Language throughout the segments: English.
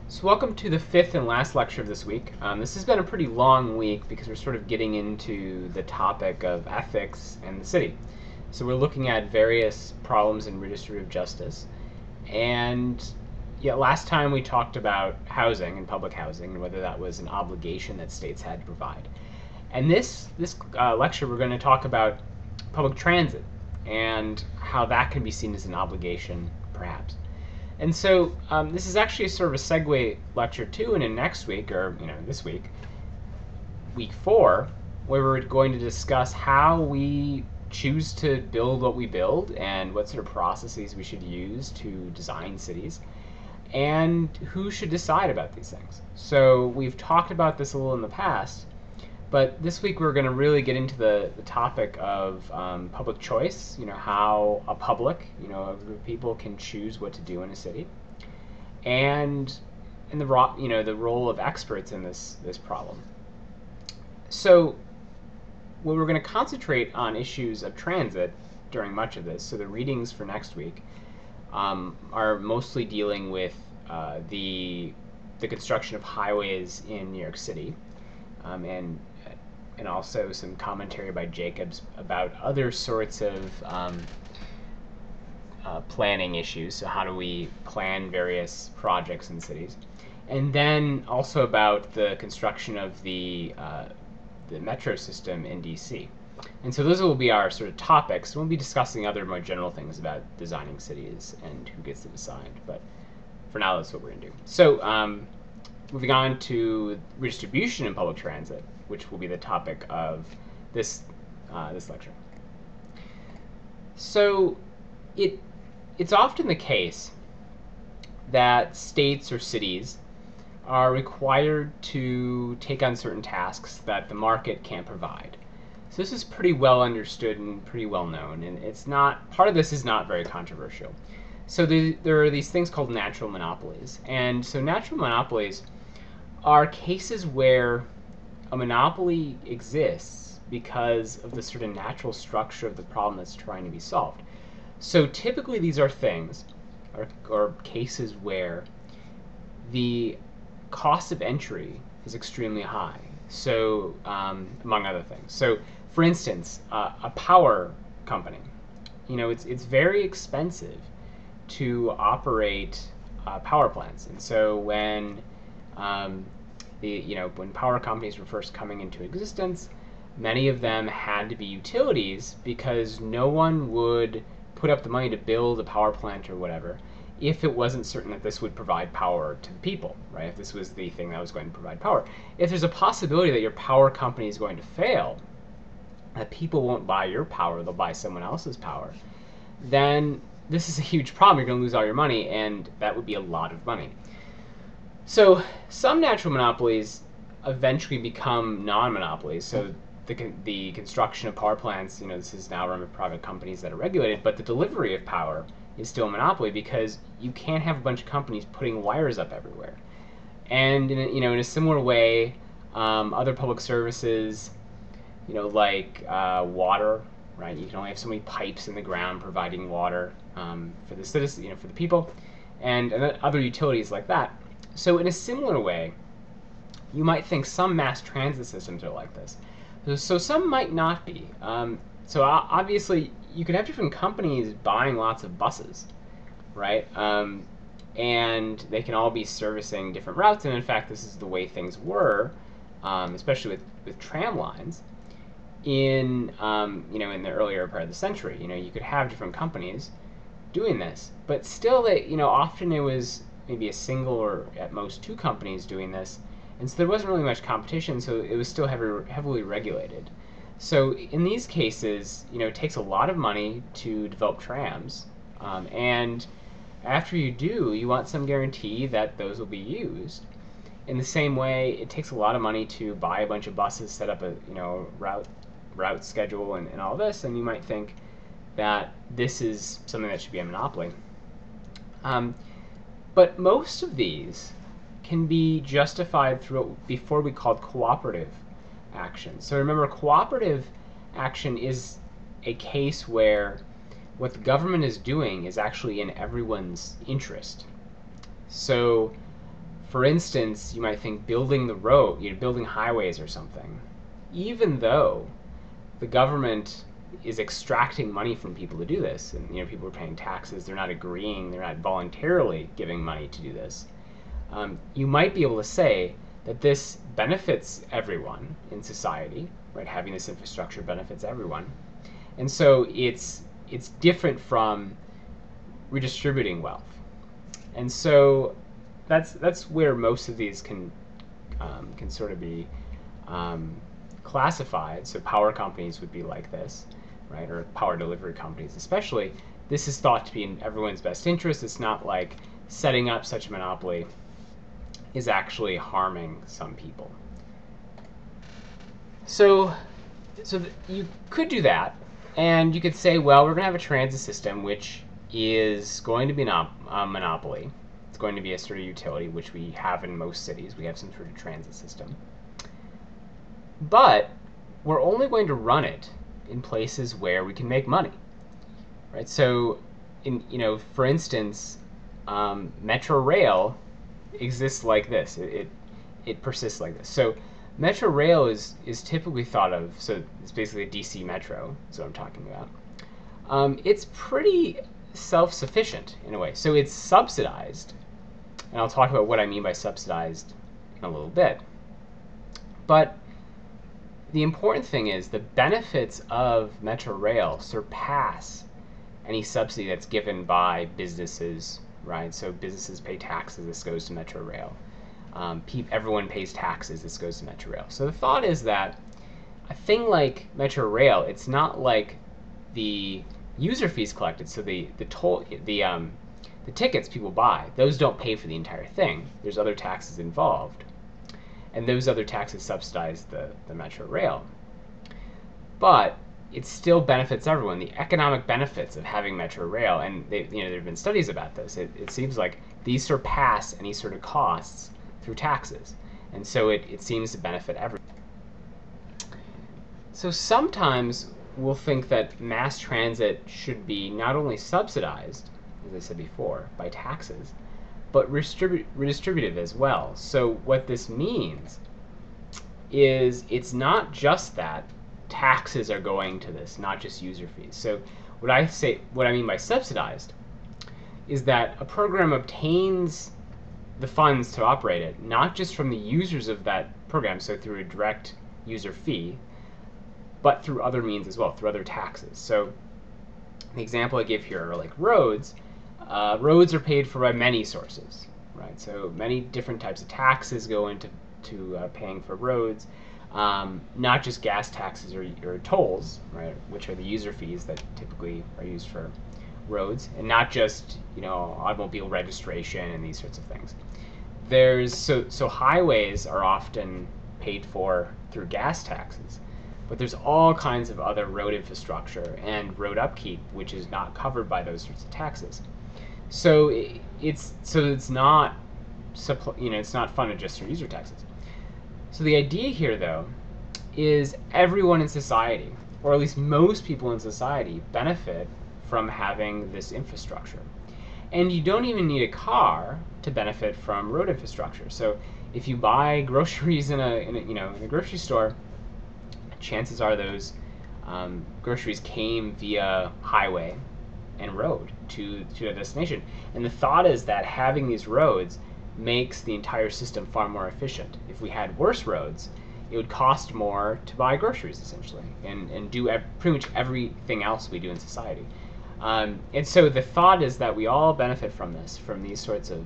So welcome to the fifth and last lecture of this week. This has been a pretty long week because we're sort of getting into the topic of ethics and the city. So we're looking at various problems in redistributive justice. And last time we talked about housing and public housing and whether that was an obligation that states had to provide. And this lecture we're going to talk about public transit and how that can be seen as an obligation, perhaps. And so this is actually sort of a segue lecture too, and in next week, or this week, week 4, where we're going to discuss how we choose to build what we build and what sort of processes we should use to design cities, and who should decide about these things. So we've talked about this a little in the past, but this week we're going to really get into the topic of public choice, how a public, a group of people can choose what to do in a city, and the role of experts in this problem. So we're going to concentrate on issues of transit during much of this. So the readings for next week are mostly dealing with the construction of highways in New York City, and also some commentary by Jacobs about other sorts of planning issues. So how do we plan various projects in cities? And then also about the construction of the metro system in DC. And so those will be our sort of topics. We'll be discussing other more general things about designing cities and who gets to decide. But for now, that's what we're going to do. So moving on to redistribution in public transit, which will be the topic of this lecture. So it's often the case that states or cities are required to take on certain tasks that the market can't provide. So this is pretty well understood and pretty well known, and it's not, part of this is not very controversial. So there are these things called natural monopolies, and so natural monopolies are cases where a monopoly exists because of the sort of natural structure of the problem that's trying to be solved. So typically these are things, or cases where the cost of entry is extremely high, so among other things. So for instance, a power company, it's very expensive to operate power plants, and so when when power companies were first coming into existence, many of them had to be utilities because no one would put up the money to build a power plant or whatever if it wasn't certain that this would provide power to the people, right? If this was the thing that was going to provide power. If there's a possibility that your power company is going to fail, that people won't buy your power, they'll buy someone else's power, then this is a huge problem. You're going to lose all your money, and that would be a lot of money. So some natural monopolies eventually become non-monopolies. So the construction of power plants, this is now run by private companies that are regulated, but the delivery of power is still a monopoly because you can't have a bunch of companies putting wires up everywhere. And in a similar way, other public services, like water, right? You can only have so many pipes in the ground providing water for the citizens, for the people, and other utilities like that. So in a similar way, you might think some mass transit systems are like this. So some might not be. So obviously, you could have different companies buying lots of buses, right? And they can all be servicing different routes. And in fact, this is the way things were, especially with tram lines in in the earlier part of the century. You could have different companies doing this, but still, often it was maybe a single or at most 2 companies doing this, and so there wasn't really much competition, so it was still heavily regulated. So in these cases, it takes a lot of money to develop trams, and after you do, you want some guarantee that those will be used. In the same way, it takes a lot of money to buy a bunch of buses, set up a route schedule, and all this, and you might think that this is something that should be a monopoly. But most of these can be justified through what before we called cooperative action. So remember, cooperative action is a case where what the government is doing is actually in everyone's interest. So For instance, you might think building the road, building highways or something, even though the government is extracting money from people to do this, and people are paying taxes, they're not agreeing, they're not voluntarily giving money to do this. You might be able to say that this benefits everyone in society, right? Having this infrastructure benefits everyone, and so it's different from redistributing wealth, and so that's where most of these can sort of be classified. So power companies would be like this, right? Or power delivery companies, especially. This is thought to be in everyone's best interest. It's not like setting up such a monopoly is actually harming some people. So you could do that, and you could say, well, we're going to have a transit system which is going to be a monopoly. It's going to be a sort of utility, which we have in most cities. We have some sort of transit system. But we're only going to run it in places where we can make money, right? So, for instance, Metro Rail exists like this. It persists like this. So Metro Rail is typically thought of, so it's basically a DC Metro, is what I'm talking about. It's pretty self-sufficient in a way. So it's subsidized, and I'll talk about what I mean by subsidized in a little bit. But the important thing is the benefits of Metro Rail surpass any subsidy that's given by businesses, right? So businesses pay taxes, this goes to Metro Rail. Everyone pays taxes, this goes to Metro Rail. So the thought is that a thing like Metro Rail, it's not like the user fees collected, so the tickets people buy, those don't pay for the entire thing. There's other taxes involved, and those other taxes subsidize the Metro Rail. But it still benefits everyone. The economic benefits of having Metro Rail, and there have been studies about this, it seems like these surpass any sort of costs through taxes. And so it seems to benefit everyone. So sometimes we'll think that mass transit should be not only subsidized, as I said before, by taxes, but redistributive as well. So what this means is it's not just that taxes are going to this, not just user fees. So what I mean by subsidized is that a program obtains the funds to operate it, not just from the users of that program, so through a direct user fee, but through other means as well, through other taxes. So the example I give here are like roads. Roads are paid for by many sources, right? So many different types of taxes go into paying for roads, not just gas taxes or tolls, right, which are the user fees that typically are used for roads, and not just automobile registration and these sorts of things. So highways are often paid for through gas taxes, but there's all kinds of other road infrastructure and road upkeep which is not covered by those sorts of taxes. So it's not it's not funded just through user taxes. So the idea here, though, is everyone in society, or at least most people in society, benefit from having this infrastructure. And you don't even need a car to benefit from road infrastructure. So if you buy groceries in a grocery store, chances are those groceries came via highway and road to a destination. And the thought is that having these roads makes the entire system far more efficient. If we had worse roads, it would cost more to buy groceries, essentially, and do pretty much everything else we do in society. And so the thought is that we all benefit from this, from these sorts of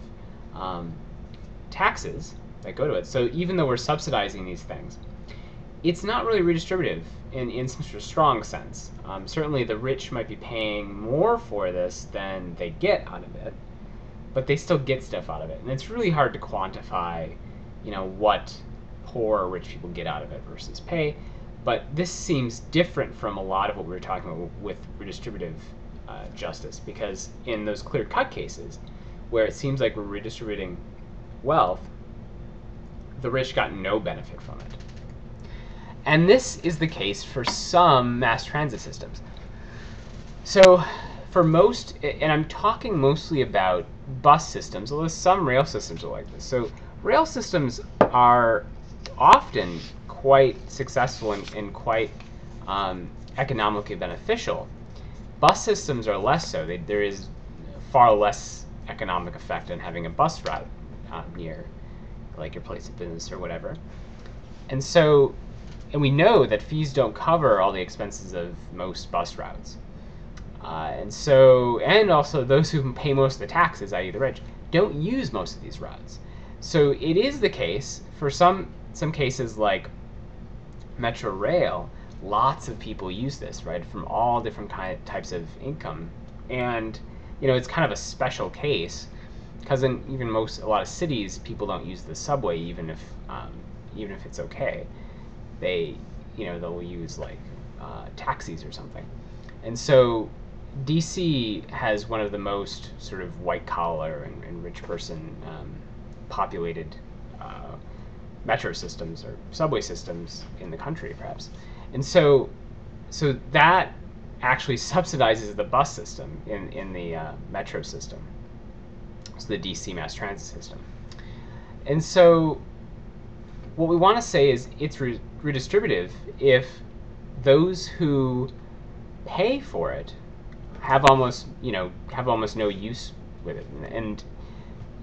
taxes that go to it. So even though we're subsidizing these things, it's not really redistributive in some sort of strong sense. Certainly the rich might be paying more for this than they get out of it, but they still get stuff out of it. And it's really hard to quantify, what poor or rich people get out of it versus pay. But this seems different from a lot of what we were talking about with redistributive justice, because in those clear-cut cases where it seems like we're redistributing wealth, the rich got no benefit from it. And this is the case for some mass transit systems. So for most, and I'm talking mostly about bus systems, although some rail systems are like this. So rail systems are often quite successful and quite economically beneficial. Bus systems are less so. There is far less economic effect in having a bus route near, like, your place of business or whatever. And so, and we know that fees don't cover all the expenses of most bus routes. And also those who pay most of the taxes, i.e. the rich, don't use most of these routes. So it is the case for some cases like Metro Rail, lots of people use this, right, from all different types of income. And, it's kind of a special case because in even a lot of cities, people don't use the subway even if it's okay. They'll use like taxis or something. And so DC has one of the most sort of white collar and rich person populated metro systems or subway systems in the country, perhaps. And so that actually subsidizes the bus system in the metro system, so the DC mass transit system. And so what we want to say is it's redistributive if those who pay for it have almost no use with it, and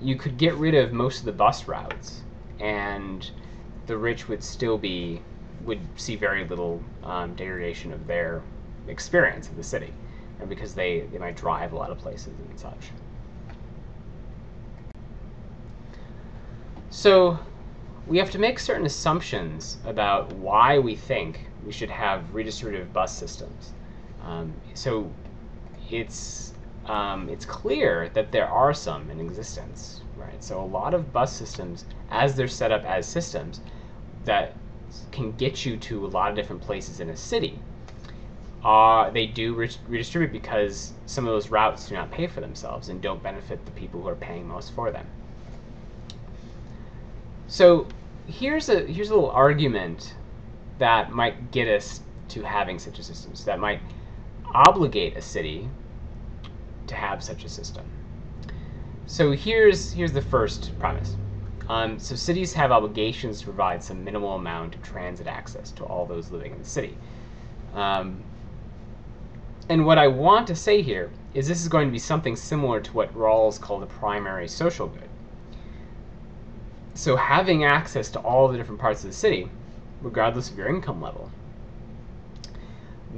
you could get rid of most of the bus routes, and the rich would see very little degradation of their experience of the city, and because they might drive a lot of places and such. So we have to make certain assumptions about why we think we should have redistributive bus systems. So it's clear that there are some in existence, right? So a lot of bus systems, as they're set up as systems that can get you to a lot of different places in a city, they do redistribute because some of those routes do not pay for themselves and don't benefit the people who are paying most for them. So here's a little argument that might get us to having such a system, so that might obligate a city to have such a system. So here's the first premise. So cities have obligations to provide some minimal amount of transit access to all those living in the city. And what I want to say here is this is going to be something similar to what Rawls called a primary social good. So having access to all the different parts of the city, regardless of your income level,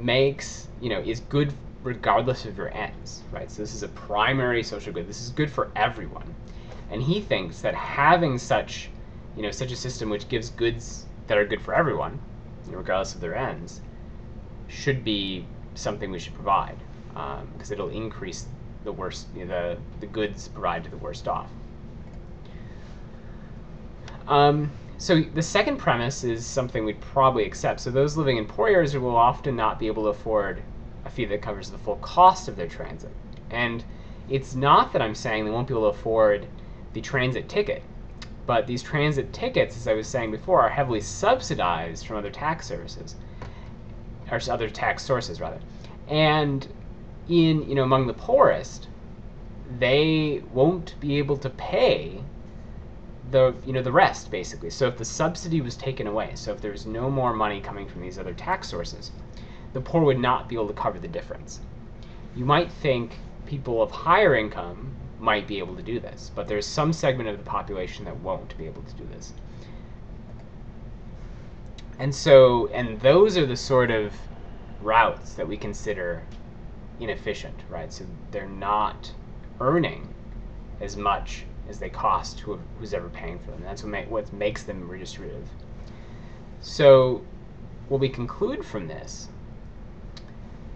is good regardless of your ends, right? So this is a primary social good. This is good for everyone. And he thinks that having such a system which gives goods that are good for everyone, regardless of their ends, should be something we should provide, because it'll increase the goods provided to the worst off. So the second premise is something we'd probably accept. So those living in poor areas will often not be able to afford a fee that covers the full cost of their transit. And it's not that I'm saying they won't be able to afford the transit ticket, but these transit tickets, as I was saying before, are heavily subsidized from other tax services, or other tax sources rather. And among the poorest, they won't be able to pay the rest, basically. So if the subsidy was taken away, so if there was no more money coming from these other tax sources, the poor would not be able to cover the difference. You might think people of higher income might be able to do this, but there's some segment of the population that won't be able to do this. And those are the sort of routes that we consider inefficient, right? So they're not earning as much as they cost who's ever paying for them. That's what makes them redistributive. So what we conclude from this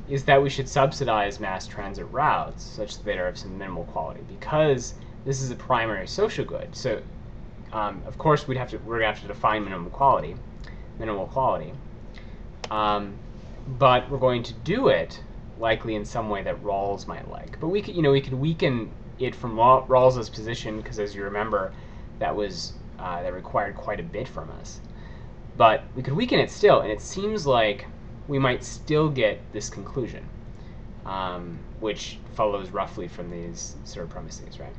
is that we should subsidize mass transit routes such that they are of some minimal quality, because this is a primary social good. So of course we're gonna have to define minimal quality, but we're going to do it likely in some way that Rawls might like. But we could weaken it from Rawls's position, because as you remember, that required quite a bit from us. But we could weaken it still, and it seems like we might still get this conclusion. which follows roughly from these sort of premises, right?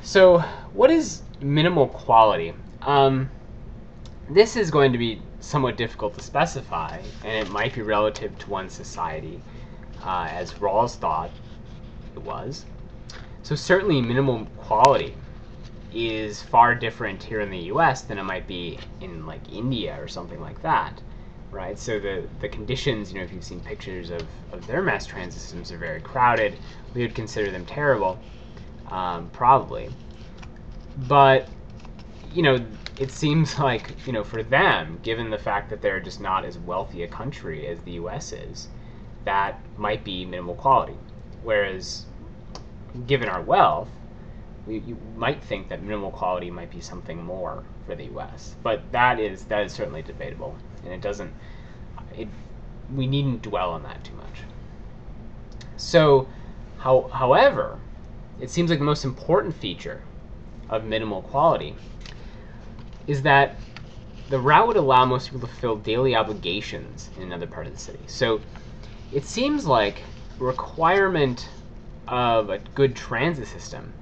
So what is minimal quality? This is going to be somewhat difficult to specify, and it might be relative to one society, as Rawls thought it was. So certainly minimal quality is far different here in the US than it might be in like India or something like that, right? So the conditions, if you've seen pictures of their mass transit systems, are very crowded. We would consider them terrible, probably. But, it seems like, for them, given the fact that they're just not as wealthy a country as the US is, that might be minimal quality. Whereas, given our wealth, you might think that minimal quality might be something more for the US. But that is certainly debatable, and we needn't dwell on that too much. So, however, it seems like the most important feature of minimal quality is that the route would allow most people to fulfill daily obligations in another part of the city. So it seems like a requirement of a good transit system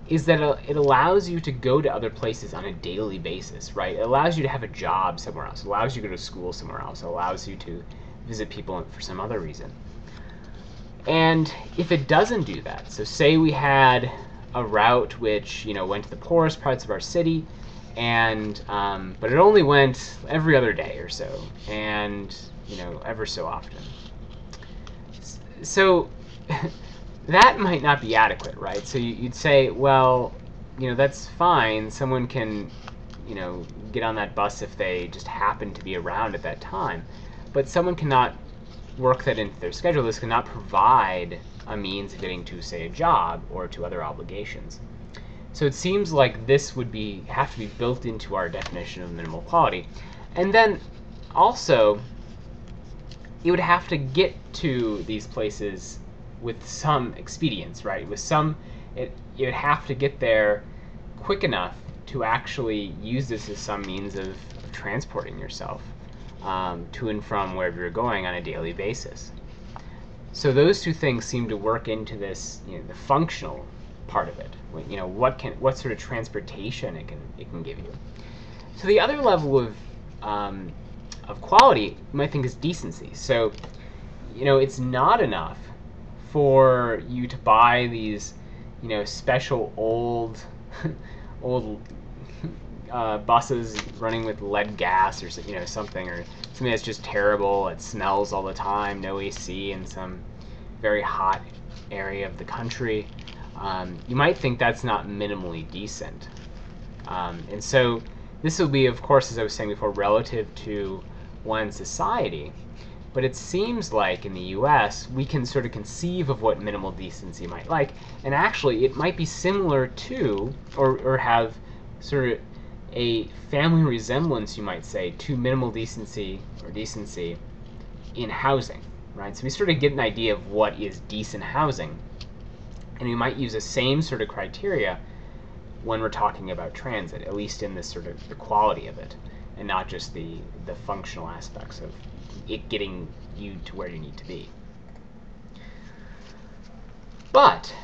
is that it allows you to go to other places on a daily basis, right? It allows you to have a job somewhere else. It allows you to go to school somewhere else. It allows you to visit people for some other reason. And if it doesn't do that, so say we had a route which went to the poorest parts of our city, and but it only went every other day or so, and ever so often. So that might not be adequate, right? So you'd say, well, that's fine. Someone can, get on that bus if they just happen to be around at that time, but someone cannot work that into their schedule. This cannot provide a means of getting to, say, a job or to other obligations. So it seems like this would have to be built into our definition of minimal quality. And then also, it would have to get to these places with some expedience, right? It would have to get there quick enough to actually use this as some means of transporting yourself to and from wherever you're going on a daily basis. So those two things seem to work into this, the functional part of it. What sort of transportation it can give you. So the other level of quality you might think is decency. So it's not enough for you to buy these special old buses running with lead gas or something that's just terrible. It smells all the time, no AC in some very hot area of the country. You might think that's not minimally decent. And so this will be, of course, as I was saying before, relative to one society. But it seems like in the US, we can sort of conceive of what minimal decency might like. And actually, it might be similar to, or have sort of a family resemblance, you might say, to minimal decency or decency in housing, right? So we sort of get an idea of what is decent housing. And we might use the same sort of criteria when we're talking about transit, at least in this sort of the quality of it, and not just the functional aspects of it getting you to where you need to be. But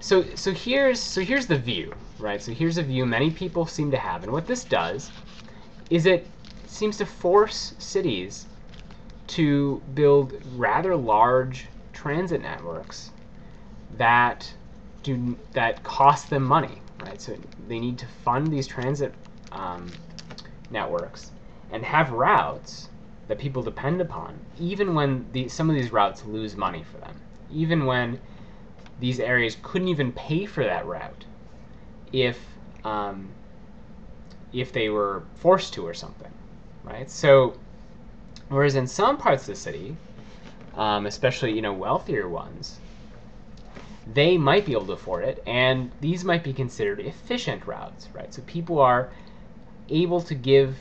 so here's the view, right? So here's a view many people seem to have, and what this does is it seems to force cities to build rather large transit networks that cost them money, right? So they need to fund these transit networks and have routes that people depend upon, even when some of these routes lose money for them, even when these areas couldn't even pay for that route if they were forced to or something, right? So whereas in some parts of the city, especially wealthier ones, they might be able to afford it, and these might be considered efficient routes, right? So people are able to give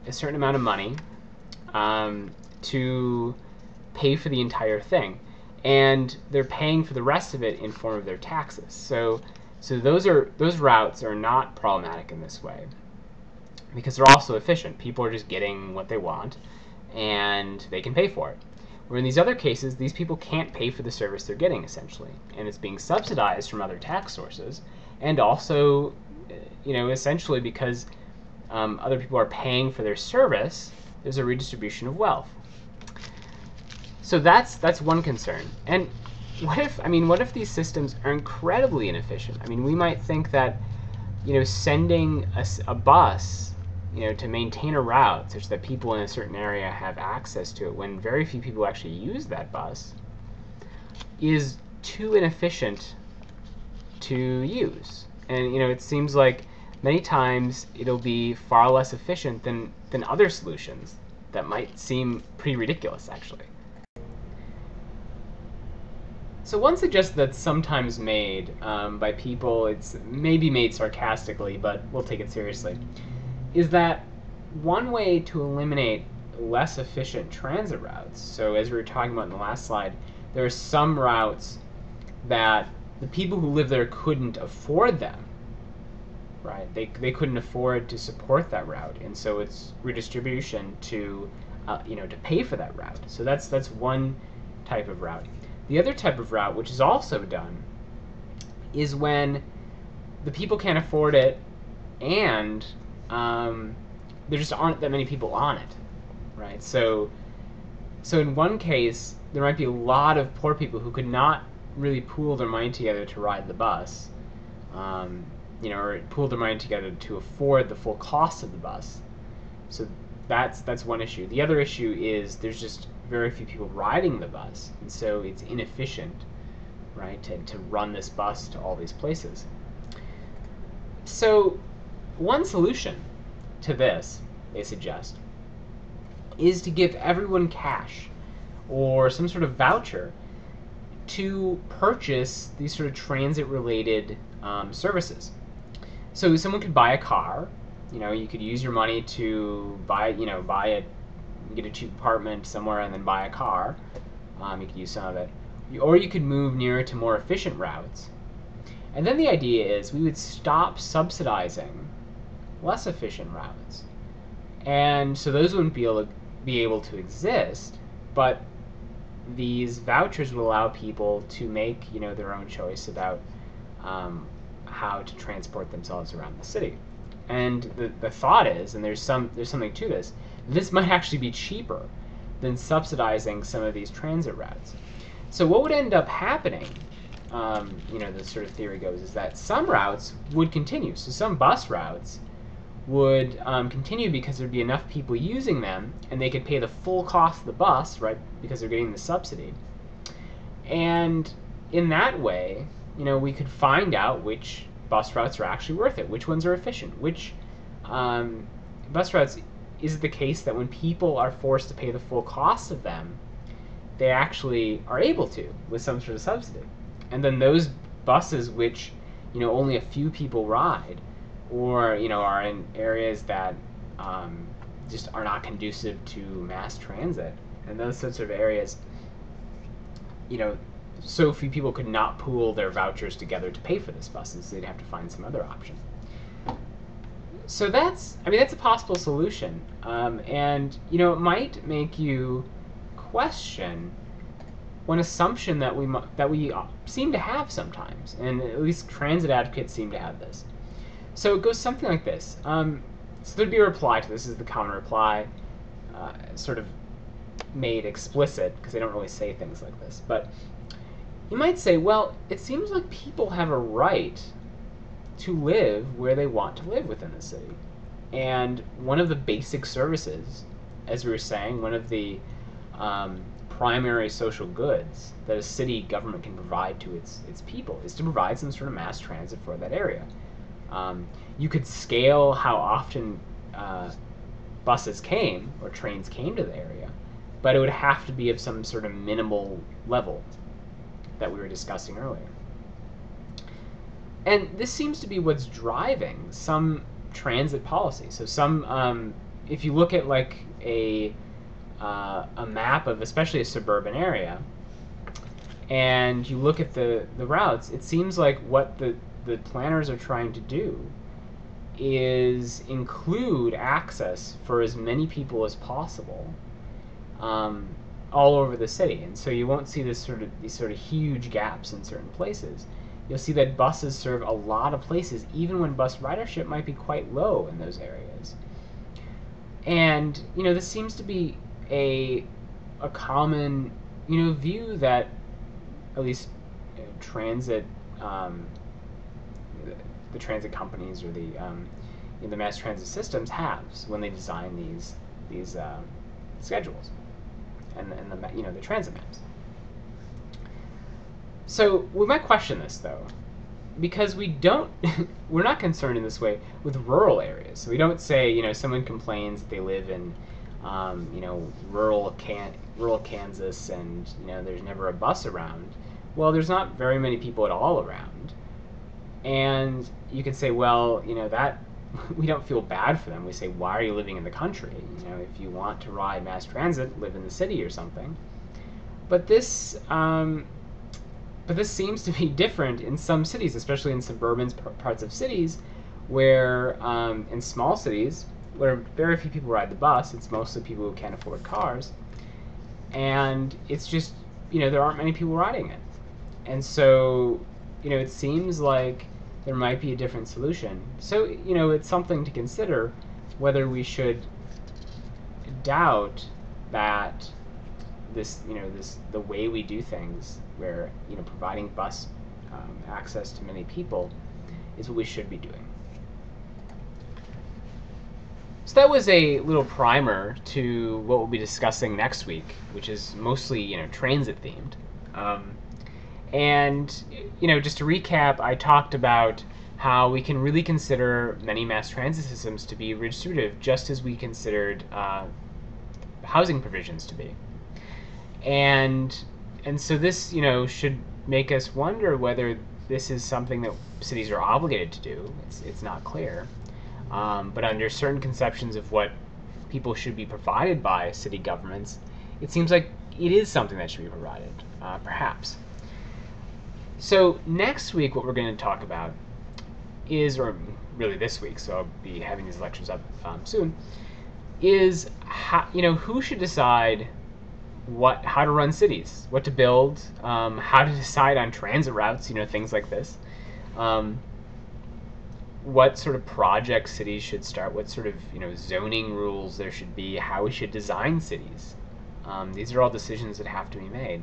a certain amount of money to pay for the entire thing, and they're paying for the rest of it in form of their taxes. So those routes are not problematic in this way because they're also efficient. People are just getting what they want, and they can pay for it. Where in these other cases, these people can't pay for the service they're getting, essentially, and it's being subsidized from other tax sources, and also, essentially because other people are paying for their service, there's a redistribution of wealth. So that's one concern. And what if these systems are incredibly inefficient? I mean, we might think that, sending a bus, to maintain a route such that people in a certain area have access to it when very few people actually use that bus is too inefficient to use. And, it seems like many times it'll be far less efficient than other solutions that might seem pretty ridiculous, actually. So one suggestion that's sometimes made by people, it's maybe made sarcastically, but we'll take it seriously, is that one way to eliminate less efficient transit routes, so as we were talking about in the last slide, there are some routes that the people who live there couldn't afford them, right? They couldn't afford to support that route, and so it's redistribution to to pay for that route. So that's one type of route. The other type of route, which is also done, is when the people can't afford it and there just aren't that many people on it, right? So in one case, there might be a lot of poor people who could not really pool their money together to ride the bus, or pool their money together to afford the full cost of the bus. So that's one issue. The other issue is there's just very few people riding the bus, and so it's inefficient, right, to run this bus to all these places. So one solution to this, they suggest, is to give everyone cash or some sort of voucher to purchase these sort of transit-related services. So someone could buy a car. You could use your money to buy it, get a cheap apartment somewhere and then buy a car. You could use some of it. Or you could move nearer to more efficient routes. And then the idea is we would stop subsidizing less efficient routes. And so those wouldn't be able to exist, but these vouchers would allow people to make their own choice about how to transport themselves around the city. And the thought is, and there's something to this might actually be cheaper than subsidizing some of these transit routes. So what would end up happening, the sort of theory goes, is that some routes would continue. So some bus routes would continue because there'd be enough people using them, and they could pay the full cost of the bus, right, because they're getting the subsidy. And in that way, we could find out which bus routes are actually worth it, which ones are efficient, which bus routes is it the case that when people are forced to pay the full cost of them, they actually are able to with some sort of subsidy. And then those buses which only a few people ride, or are in areas that just are not conducive to mass transit, and those sorts of areas, so few people could not pool their vouchers together to pay for this buses, so they'd have to find some other option. So that's a possible solution, and it might make you question one assumption that we seem to have sometimes, and at least transit advocates seem to have this. So it goes something like this. So there'd be a reply to this. This is the common reply, sort of made explicit because they don't really say things like this. But you might say, well, it seems like people have a right to live where they want to live within the city. And one of the basic services, as we were saying, one of the primary social goods that a city government can provide to its people is to provide some sort of mass transit for that area. You could scale how often buses came or trains came to the area, but it would have to be of some sort of minimal level that we were discussing earlier. And this seems to be what's driving some transit policy. So some, if you look at like a map of especially a suburban area, and you look at the routes, it seems like what the planners are trying to do is include access for as many people as possible all over the city, and so you won't see these sort of huge gaps in certain places. You'll see that buses serve a lot of places, even when bus ridership might be quite low in those areas. And this seems to be a common view that at least transit the transit companies or the mass transit systems have when they design these schedules and the transit maps. So we might question this though, because we're not concerned in this way with rural areas. So we don't say someone complains that they live in rural Kansas and there's never a bus around. Well, there's not very many people at all around, and you can say, well, that we don't feel bad for them. We say, why are you living in the country? If you want to ride mass transit, live in the city or something. But this seems to be different in some cities, especially in suburban parts of cities, where in small cities where very few people ride the bus, it's mostly people who can't afford cars, and it's just there aren't many people riding it, and so it seems like there might be a different solution. So it's something to consider whether we should doubt that the way we do things, where providing bus access to many people, is what we should be doing. So that was a little primer to what we'll be discussing next week, which is mostly transit themed. And just to recap, I talked about how we can really consider many mass transit systems to be redistributive, just as we considered housing provisions to be. And so this should make us wonder whether this is something that cities are obligated to do. It's not clear. But under certain conceptions of what people should be provided by city governments, it seems like it is something that should be provided, perhaps. So next week, what we're going to talk about is, or really this week, so I'll be having these lectures up soon, is how, who should decide how to run cities, what to build, how to decide on transit routes, things like this. What sort of projects cities should start, what sort of zoning rules there should be, how we should design cities. These are all decisions that have to be made.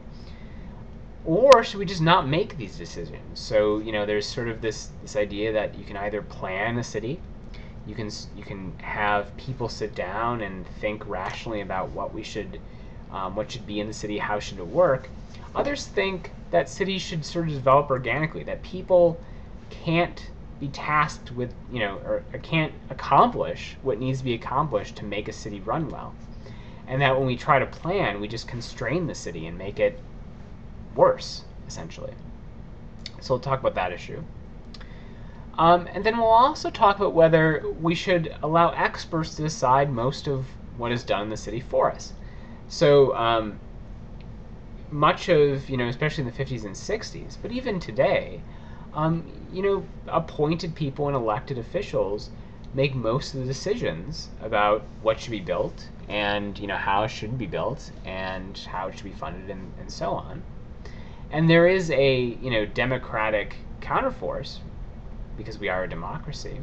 Or should we just not make these decisions? So there's sort of this idea that you can either plan a city, you can have people sit down and think rationally about what should be in the city, how should it work. Others think that cities should sort of develop organically, that people can't be tasked with, or can't accomplish what needs to be accomplished to make a city run well. And that when we try to plan, we just constrain the city and make it worse, essentially. So we'll talk about that issue. And then we'll also talk about whether we should allow experts to decide most of what is done in the city for us. So much of, especially in the 50s and 60s, but even today, appointed people and elected officials make most of the decisions about what should be built and, how it should be built and how it should be funded and so on. And there is a, democratic counterforce because we are a democracy.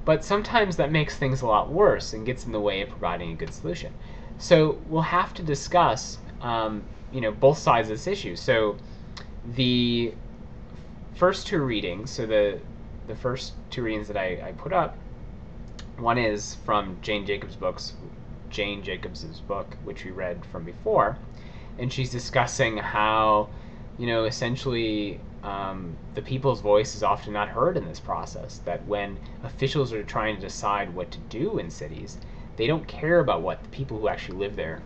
But sometimes that makes things a lot worse and gets in the way of providing a good solution. So we'll have to discuss, both sides of this issue. So the first two readings, so the first two readings that I put up, one is from Jane Jacobs' book, which we read from before, and she's discussing how, essentially the people's voice is often not heard in this process, that when officials are trying to decide what to do in cities, they don't care about what the people who actually live there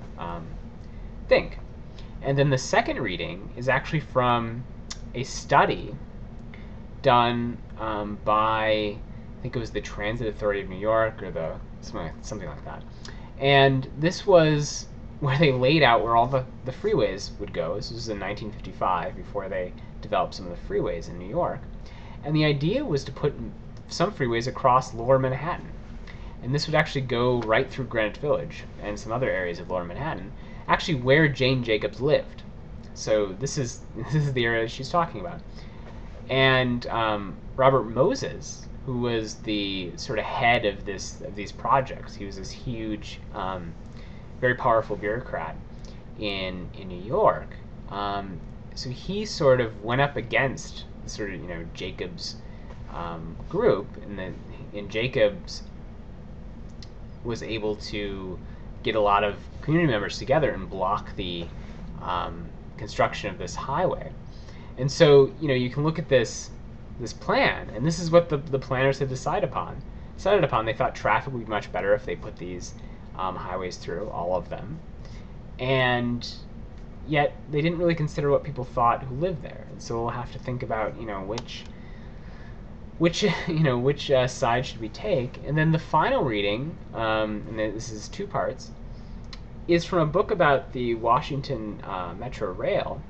think. And then the second reading is actually from a study done by, I think it was the Transit Authority of New York or something like that. And this was where they laid out where all the freeways would go. This was in 1955, before they developed some of the freeways in New York. And the idea was to put some freeways across Lower Manhattan. and this would actually go right through Greenwich Village and some other areas of Lower Manhattan, actually where Jane Jacobs lived. So this is the area she's talking about. And Robert Moses, who was the sort of head of these projects, he was this huge, very powerful bureaucrat in New York. So he sort of went up against sort of Jacobs group, and Jacobs was able to get a lot of community members together and block the construction of this highway. And so you can look at this plan, and this is what the planners had decided upon. They thought traffic would be much better if they put these highways through, all of them, and yet they didn't really consider what people thought who lived there. And so we'll have to think about which side should we take. And then the final reading, and this is 2 parts, is from a book about the Washington Metro Rail,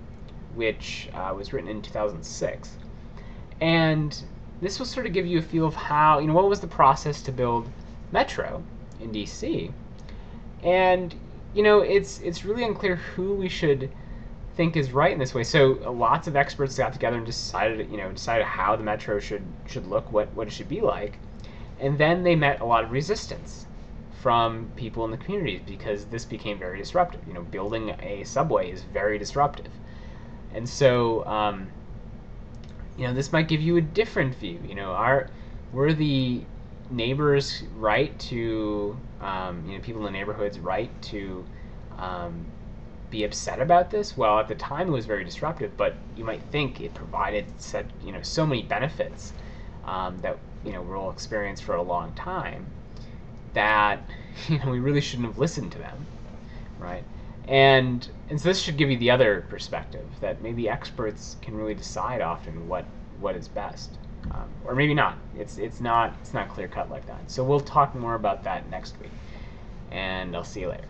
which was written in 2006. And this will sort of give you a feel of how, what was the process to build Metro in DC. And, it's really unclear who we should think is right in this way. So lots of experts got together and decided how the Metro should look, what it should be like. And then they met a lot of resistance from people in the communities, because this became very disruptive. Building a subway is very disruptive. And so, this might give you a different view. Were the neighbors right to, people in the neighborhoods right to be upset about this? Well, at the time it was very disruptive, but you might think it provided so many benefits that we'll experience for a long time, that we really shouldn't have listened to them, right? And so this should give you the other perspective, that maybe experts can really decide often what is best, or maybe not. It's not clear cut like that. So we'll talk more about that next week, and I'll see you later.